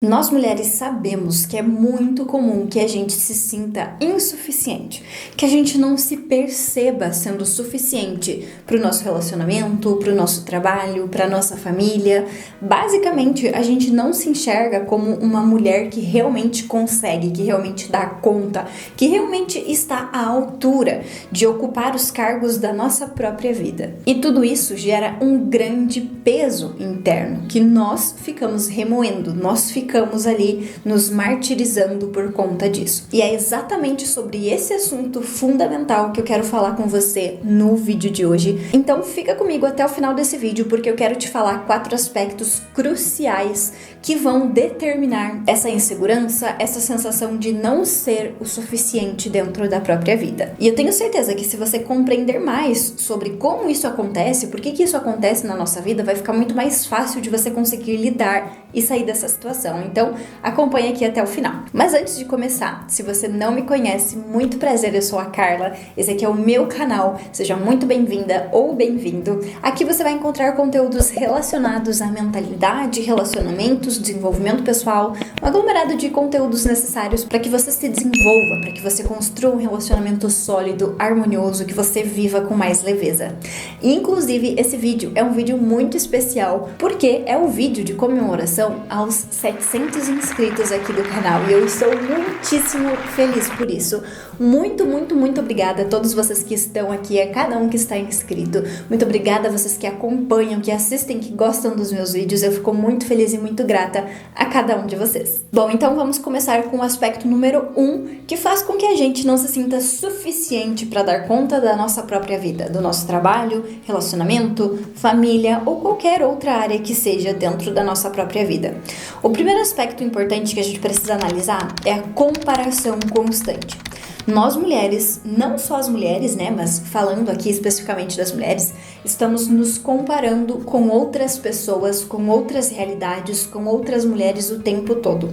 Nós mulheres sabemos que é muito comum que a gente se sinta insuficiente, que a gente não se perceba sendo suficiente para o nosso relacionamento, para o nosso trabalho, para a nossa família. Basicamente, a gente não se enxerga como uma mulher que realmente consegue, que realmente dá conta, que realmente está à altura de ocupar os cargos da nossa própria vida. E tudo isso gera um grande peso interno que nós ficamos remoendo, nós ficamos ali nos martirizando por conta disso. E é exatamente sobre esse assunto fundamental que eu quero falar com você no vídeo de hoje. Então fica comigo até o final desse vídeo, porque eu quero te falar 4 aspectos cruciais que vão determinar essa insegurança, essa sensação de não ser o suficiente dentro da própria vida. E eu tenho certeza que se você compreender mais sobre como isso acontece, por que isso acontece na nossa vida, vai ficar muito mais fácil de você conseguir lidar e sair dessa situação. Então, acompanhe aqui até o final. Mas antes de começar, se você não me conhece, muito prazer, eu sou a Carla. Esse aqui é o meu canal. Seja muito bem-vinda ou bem-vindo. Aqui você vai encontrar conteúdos relacionados à mentalidade, relacionamentos, desenvolvimento pessoal, um aglomerado de conteúdos necessários para que você se desenvolva, para que você construa um relacionamento sólido, harmonioso, que você viva com mais leveza. E, inclusive, esse vídeo é um vídeo muito especial, porque é o vídeo de comemoração aos 700 inscritos aqui do canal e eu estou muitíssimo feliz por isso. Muito obrigada a todos vocês que estão aqui, a cada um que está inscrito. Muito obrigada a vocês que acompanham, que assistem, que gostam dos meus vídeos. Eu fico muito feliz e muito grata a cada um de vocês. Bom, então vamos começar com o aspecto número 1, que faz com que a gente não se sinta suficiente para dar conta da nossa própria vida, do nosso trabalho, relacionamento, família ou qualquer outra área que seja dentro da nossa própria vida. O primeiro aspecto importante que a gente precisa analisar é a comparação constante. Nós mulheres, não só as mulheres, né, mas falando aqui especificamente das mulheres, estamos nos comparando com outras pessoas, com outras realidades, com outras mulheres o tempo todo.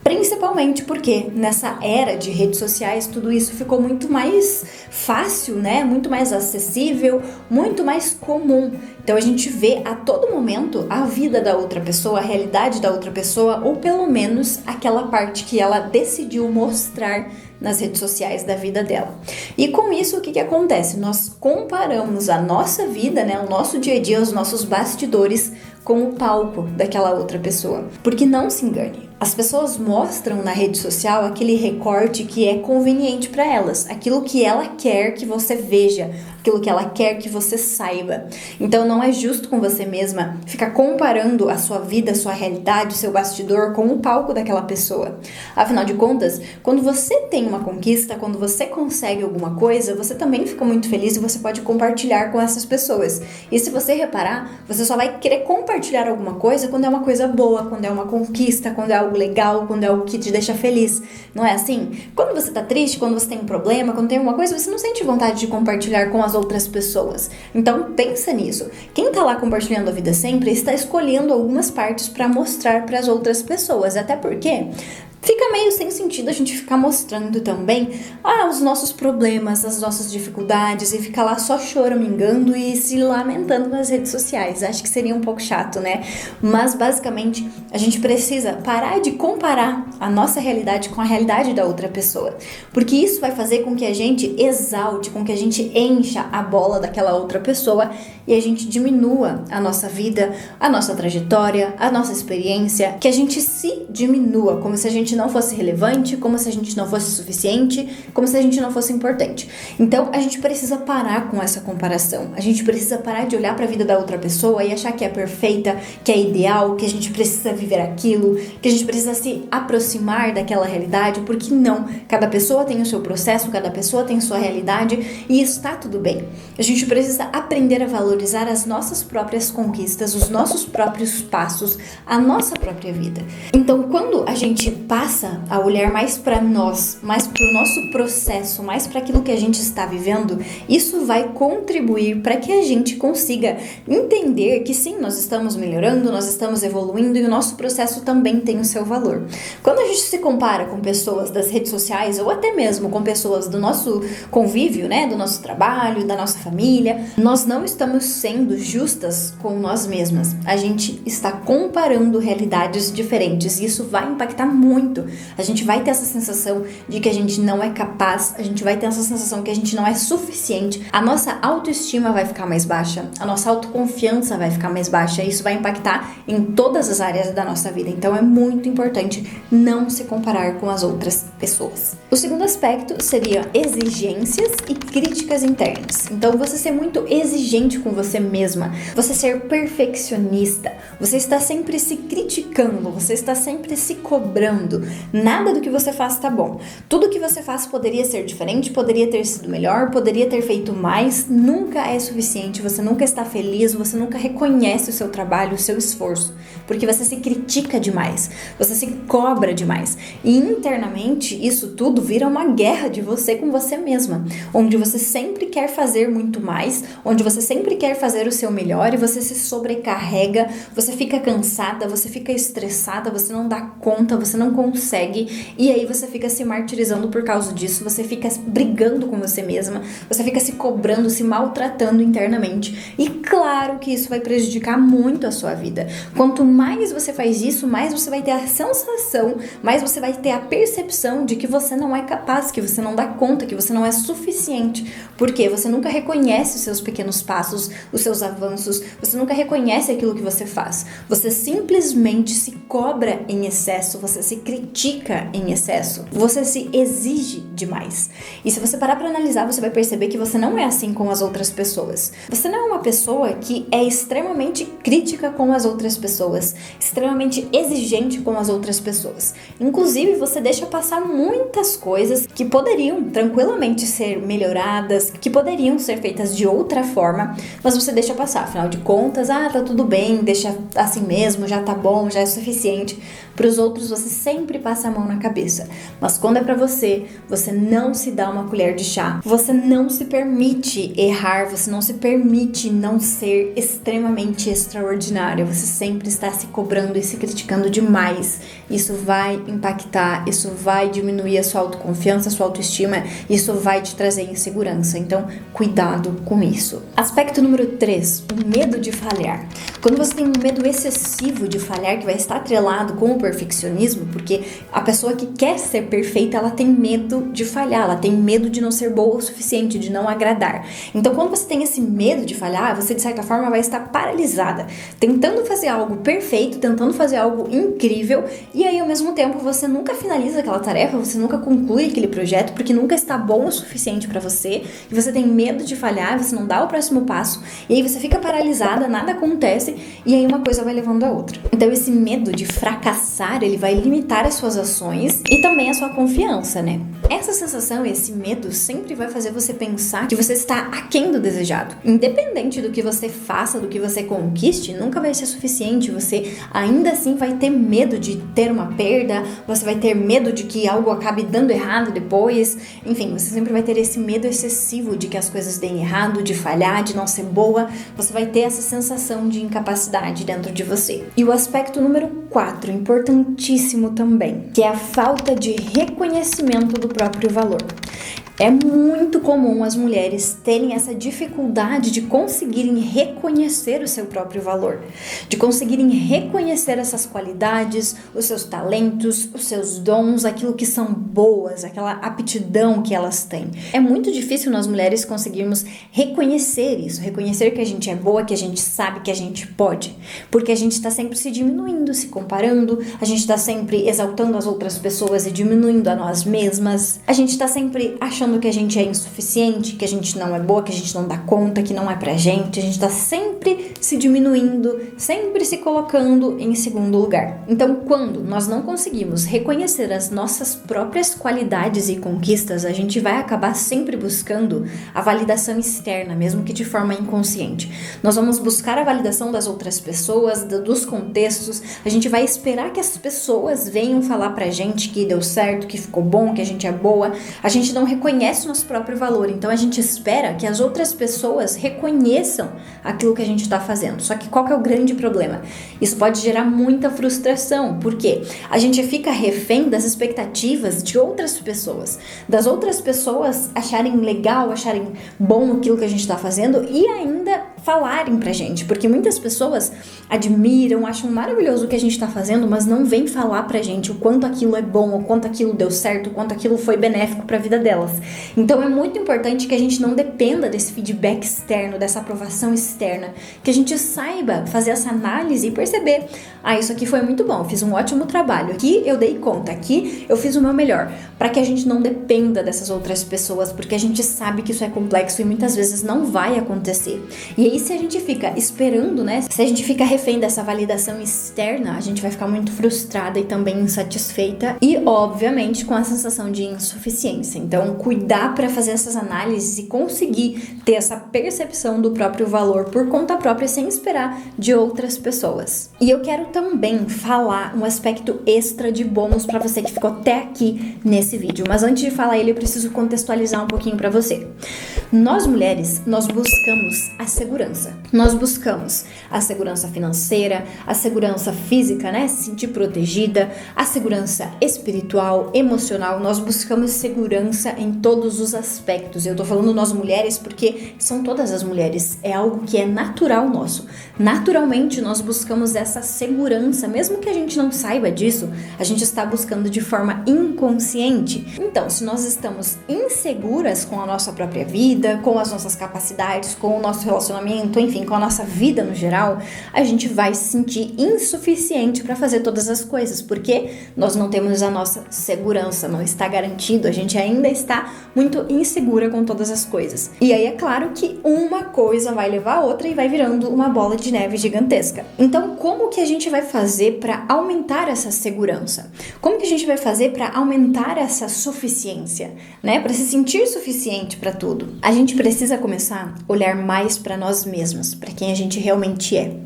Principalmente porque nessa era de redes sociais tudo isso ficou muito mais fácil, né? Muito mais acessível, muito mais comum. Então a gente vê a todo momento a vida da outra pessoa, a realidade da outra pessoa, ou pelo menos aquela parte que ela decidiu mostrar nas redes sociais da vida dela. E com isso, o que acontece? Nós comparamos a nossa vida, né, o nosso dia a dia, os nossos bastidores com o palco daquela outra pessoa. Porque não se engane, as pessoas mostram na rede social aquele recorte que é conveniente para elas, aquilo que ela quer que você veja, aquilo que ela quer que você saiba. Então não é justo com você mesma ficar comparando a sua vida, a sua realidade, o seu bastidor com o palco daquela pessoa. Afinal de contas, quando você tem uma conquista, quando você consegue alguma coisa, você também fica muito feliz e você pode compartilhar com essas pessoas. E se você reparar, você só vai querer compartilhar alguma coisa quando é uma coisa boa, quando é uma conquista, quando é algo legal, quando é algo que te deixa feliz. Não é assim? Quando você tá triste, quando você tem um problema, quando tem alguma coisa, você não sente vontade de compartilhar com as outras pessoas. Então pensa nisso. Quem tá lá compartilhando a vida sempre está escolhendo algumas partes para mostrar para as outras pessoas. Até porque fica meio sem sentido a gente ficar mostrando também os nossos problemas, as nossas dificuldades e ficar lá só choramingando e se lamentando nas redes sociais. Acho que seria um pouco chato, né? Mas basicamente a gente precisa parar de comparar a nossa realidade com a realidade da outra pessoa, porque isso vai fazer com que a gente exalte, com que a gente encha a bola daquela outra pessoa e a gente diminua a nossa vida, a nossa trajetória, a nossa experiência, que a gente se diminua, como se a gente não fosse relevante, como se a gente não fosse suficiente, como se a gente não fosse importante. Então a gente precisa parar com essa comparação, a gente precisa parar de olhar para a vida da outra pessoa e achar que é perfeita, que é ideal, que a gente precisa viver aquilo, que a gente precisa se aproximar daquela realidade, porque não, cada pessoa tem o seu processo, cada pessoa tem sua realidade e está tudo bem. A gente precisa aprender a valorizar as nossas próprias conquistas, os nossos próprios passos, a nossa própria vida. Então quando a gente passa a olhar mais para nós, mais para o nosso processo, mais para aquilo que a gente está vivendo, isso vai contribuir para que a gente consiga entender que sim, nós estamos melhorando, nós estamos evoluindo e o nosso processo também tem o seu valor. Quando a gente se compara com pessoas das redes sociais ou até mesmo com pessoas do nosso convívio, né, do nosso trabalho, da nossa família, nós não estamos estamos sendo justas com nós mesmas. A gente está comparando realidades diferentes e isso vai impactar muito. A gente vai ter essa sensação de que a gente não é capaz, a gente vai ter essa sensação que a gente não é suficiente, a nossa autoestima vai ficar mais baixa, a nossa autoconfiança vai ficar mais baixa e isso vai impactar em todas as áreas da nossa vida. Então é muito importante não se comparar com as outras pessoas. O segundo aspecto seria exigências e críticas internas. Então você ser muito exigente com você mesma, você ser perfeccionista, você está sempre se criticando, você está sempre se cobrando. Nada do que você faz tá bom. Tudo que você faz poderia ser diferente, poderia ter sido melhor, poderia ter feito mais. Nunca é suficiente, você nunca está feliz, você nunca reconhece o seu trabalho, o seu esforço, porque você se critica demais, você se cobra demais. E internamente isso tudo vira uma guerra de você com você mesma, onde você sempre quer fazer muito mais, onde você sempre quer fazer o seu melhor e você se sobrecarrega, você fica cansada, você fica estressada, você não dá conta, você não consegue e aí você fica se martirizando por causa disso, você fica brigando com você mesma, você fica se cobrando, se maltratando internamente e claro que isso vai prejudicar muito a sua vida. Quanto mais você faz isso, mais você vai ter a sensação, mais você vai ter a percepção de que você não é capaz, que você não dá conta, que você não é suficiente, porque você nunca reconhece os seus pequenos passos, os seus avanços, você nunca reconhece aquilo que você faz, você simplesmente se cobra em excesso, você se critica em excesso, você se exige demais. E se você parar para analisar, você vai perceber que você não é assim com as outras pessoas. Você não é uma pessoa que é extremamente crítica com as outras pessoas, extremamente exigente com as outras pessoas. Inclusive, você deixa passar muitas coisas que poderiam tranquilamente ser melhoradas, que poderiam ser feitas de outra forma, mas você deixa passar. Afinal de contas, tá tudo bem, deixa assim mesmo, já tá bom, já é suficiente. Para os outros, você sempre passa a mão na cabeça. Mas quando é para você, você não se dá uma colher de chá. Você não se permite errar, você não se permite não ser extremamente extraordinário. Você sempre está se cobrando e se criticando demais. Isso vai impactar, isso vai diminuir a sua autoconfiança, a sua autoestima, isso vai te trazer insegurança. Então, cuidado com isso. Aspecto número 3, o medo de falhar. Quando você tem um medo excessivo de falhar, que vai estar atrelado com o perfeccionismo, porque a pessoa que quer ser perfeita, ela tem medo de falhar, ela tem medo de não ser boa o suficiente, de não agradar. Então, quando você tem esse medo de falhar, você de certa forma vai estar paralisada, tentando fazer algo perfeito, tentando fazer algo incrível, e aí ao mesmo tempo você nunca finaliza aquela tarefa, você nunca conclui aquele projeto, porque nunca está bom o suficiente para você, e você tem medo de falhar, você não dá o próximo passo, e aí você fica paralisada, nada acontece, e aí uma coisa vai levando a outra. Então esse medo de fracassar, ele vai limitar as suas ações e também a sua confiança, né? Essa sensação, esse medo sempre vai fazer você pensar que você está aquém do desejado. Independente do que você faça, do que você conquiste, nunca vai ser suficiente. Você ainda assim vai ter medo de ter uma perda, você vai ter medo de que algo acabe dando errado depois. Enfim, você sempre vai ter esse medo excessivo de que as coisas deem errado, de falhar, de não ser boa. Você vai ter essa sensação de incapacidade dentro de você. E o aspecto número 4, importantíssimo também, que é a falta de reconhecimento do próprio valor. É muito comum as mulheres terem essa dificuldade de conseguirem reconhecer o seu próprio valor, de conseguirem reconhecer essas qualidades, os seus talentos, os seus dons, aquilo que são boas, aquela aptidão que elas têm. É muito difícil nós mulheres conseguirmos reconhecer isso, reconhecer que a gente é boa, que a gente sabe que a gente pode, porque a gente está sempre se diminuindo, se comparando, a gente está sempre exaltando as outras pessoas e diminuindo a nós mesmas, a gente está sempre achando que a gente é insuficiente, que a gente não é boa, que a gente não dá conta, que não é pra gente. A gente tá sempre se diminuindo, sempre se colocando em segundo lugar. Então, quando nós não conseguimos reconhecer as nossas próprias qualidades e conquistas, a gente vai acabar sempre buscando a validação externa, mesmo que de forma inconsciente. Nós vamos buscar a validação das outras pessoas, dos contextos. A gente vai esperar que as pessoas venham falar pra gente que deu certo, que ficou bom, que a gente é boa. A gente não reconhece o nosso próprio valor, então a gente espera que as outras pessoas reconheçam aquilo que a gente está fazendo. Só que qual que é o grande problema? Isso pode gerar muita frustração, porque a gente fica refém das expectativas de outras pessoas, das outras pessoas acharem legal, acharem bom aquilo que a gente está fazendo e ainda falarem pra gente, porque muitas pessoas admiram, acham maravilhoso o que a gente tá fazendo, mas não vem falar pra gente o quanto aquilo é bom, o quanto aquilo deu certo, o quanto aquilo foi benéfico pra vida delas. Então é muito importante que a gente não dependa desse feedback externo, dessa aprovação externa, que a gente saiba fazer essa análise e perceber, isso aqui foi muito bom, eu fiz um ótimo trabalho, aqui eu dei conta, aqui eu fiz o meu melhor, para que a gente não dependa dessas outras pessoas, porque a gente sabe que isso é complexo e muitas vezes não vai acontecer. E aí se a gente fica esperando, né, se a gente fica refém dessa validação externa, a gente vai ficar muito frustrada e também insatisfeita e, obviamente, com a sensação de insuficiência. Então, cuidar para fazer essas análises e conseguir ter essa percepção do próprio valor por conta própria sem esperar de outras pessoas. E eu quero também falar um aspecto extra de bônus para você que ficou até aqui nesse vídeo, mas antes de falar ele eu preciso contextualizar um pouquinho para você. Nós mulheres, nós buscamos a segurança. Nós buscamos a segurança financeira, a segurança física, né, se sentir protegida, a segurança espiritual, emocional. Nós buscamos segurança em todos os aspectos. Eu tô falando nós mulheres porque são todas as mulheres. É algo que é natural nosso. Naturalmente nós buscamos essa segurança, mesmo que a gente não saiba disso, a gente está buscando de forma inconsciente. Então, se nós estamos inseguras com a nossa própria vida, com as nossas capacidades, com o nosso relacionamento, enfim, com a nossa vida no geral, a gente vai se sentir insuficiente para fazer todas as coisas, porque nós não temos a nossa segurança, não está garantido, a gente ainda está muito insegura com todas as coisas. E aí é claro que uma coisa vai levar a outra e vai virando uma bola de neve gigantesca. Então, como que a gente vai fazer para aumentar essa segurança? Como que a gente vai fazer para aumentar essa suficiência, né? Para se sentir suficiente para tudo? A gente precisa começar a olhar mais para nós mesmas, para quem a gente realmente é.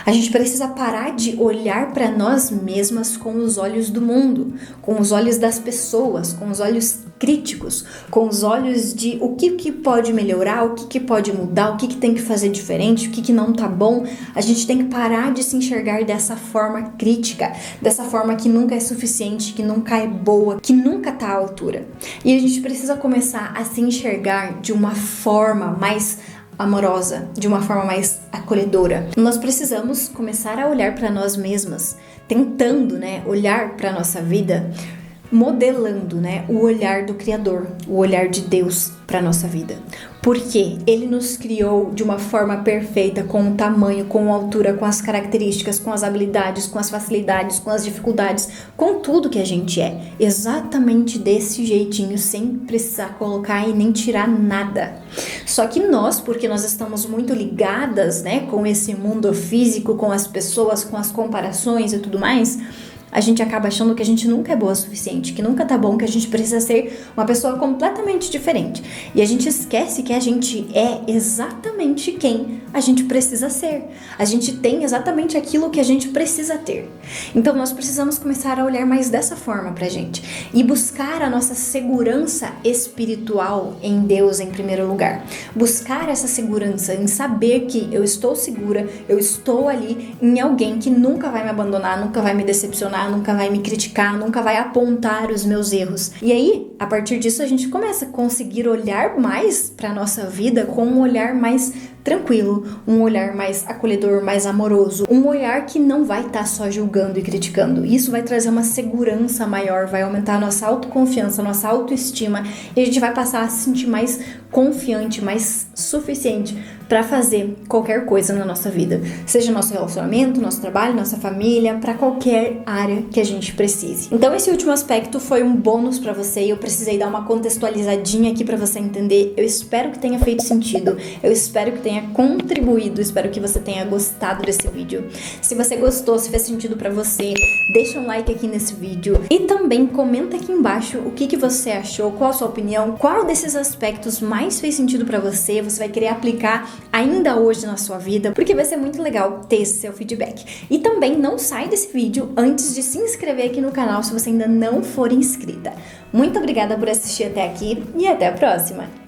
A gente precisa parar de olhar para nós mesmas com os olhos do mundo, com os olhos das pessoas, com os olhos críticos, com os olhos de o que pode melhorar, o que pode mudar, o que tem que fazer diferente, o que não tá bom. A gente tem que parar de se enxergar dessa forma crítica, dessa forma que nunca é suficiente, que nunca é boa, que nunca tá à altura. E a gente precisa começar a se enxergar de uma forma mais amorosa, de uma forma mais acolhedora. Nós precisamos começar a olhar para nós mesmas, tentando, né, olhar para nossa vida, modelando, né, o olhar do Criador, o olhar de Deus para nossa vida. Porque Ele nos criou de uma forma perfeita, com o tamanho, com a altura, com as características, com as habilidades, com as facilidades, com as dificuldades, com tudo que a gente é. Exatamente desse jeitinho, sem precisar colocar e nem tirar nada. Só que nós, porque nós estamos muito ligadas, né, com esse mundo físico, com as pessoas, com as comparações e tudo mais, a gente acaba achando que a gente nunca é boa o suficiente, que nunca tá bom, que a gente precisa ser uma pessoa completamente diferente. E a gente esquece que a gente é exatamente quem a gente precisa ser. A gente tem exatamente aquilo que a gente precisa ter. Então nós precisamos começar a olhar mais dessa forma pra gente e buscar a nossa segurança espiritual em Deus em primeiro lugar. Buscar essa segurança em saber que eu estou segura, eu estou ali em alguém que nunca vai me abandonar, nunca vai me decepcionar, nunca vai me criticar, nunca vai apontar os meus erros. E aí, a partir disso, a gente começa a conseguir olhar mais para nossa vida com um olhar mais tranquilo, um olhar mais acolhedor, mais amoroso, um olhar que não vai estar só julgando e criticando. Isso vai trazer uma segurança maior, vai aumentar a nossa autoconfiança, a nossa autoestima, e a gente vai passar a se sentir mais confiante, mais suficiente para fazer qualquer coisa na nossa vida, seja nosso relacionamento, nosso trabalho, nossa família, para qualquer área que a gente precise. Então esse último aspecto foi um bônus para você e eu precisei dar uma contextualizadinha aqui para você entender. Eu espero que tenha feito sentido, eu espero que tenha contribuído, espero que você tenha gostado desse vídeo. Se você gostou, se fez sentido para você, deixa um like aqui nesse vídeo e também comenta aqui embaixo o que você achou, qual a sua opinião, qual desses aspectos mais fez sentido para você, você vai querer aplicar ainda hoje na sua vida, porque vai ser muito legal ter esse seu feedback. E também não sai desse vídeo antes de se inscrever aqui no canal se você ainda não for inscrita. Muito obrigada por assistir até aqui e até a próxima!